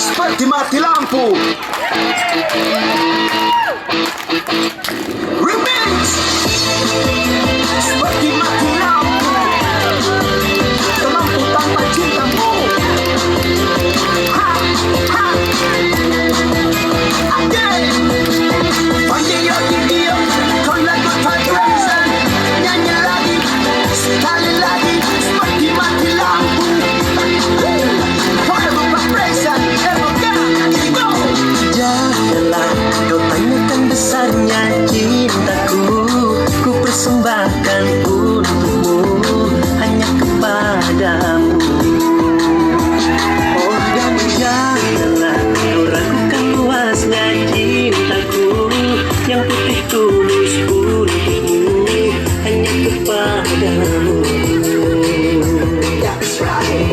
seperti mati lampu. Remix seperti mati lampu, terlampu tanpa cintamu. Ha, ha. Again, pandai yo dia, kau lagu vibration, nyanyi lagi, sekali lagi, seperti mati lampu. Forever vibration, ever go. Janganlah kau tanyakan besarnya cintaku, ku persembahkan untukmu, hanya kepadamu. Oh, dan janganlah kau ragukan luasnya cintaku, yang putih tulus untukmu, hanya kepadamu.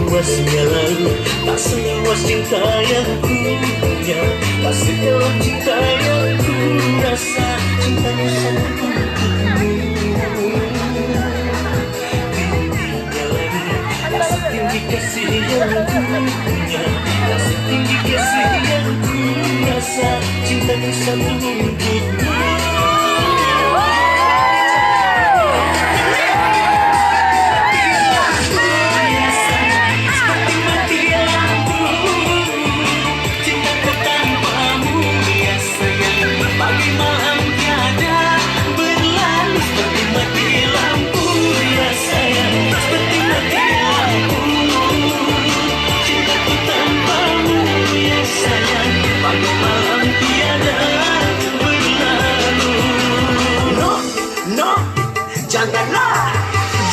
Luas jalan, tak seluas cinta yang ku punya, tak sedalam cinta yang ku rasa. Cintaku sangat untukmu. Tingginya lagi, tak setinggi kasih yang ku punya, tak setinggi kasih yang ku rasa. Cintaku sangat untukmu.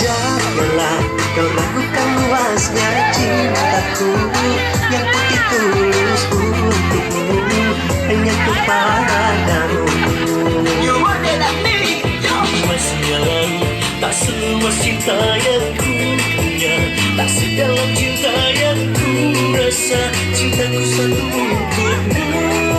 Janganlah kau ragukan luasnya cintaku, yang putih tulus untukmu, hanya kepadamu. you want it at me, yo. Luas jalan, tak seluas cinta yang ku punya, tak sedalam cinta yang ku rasa. Cintaku satu untukmu.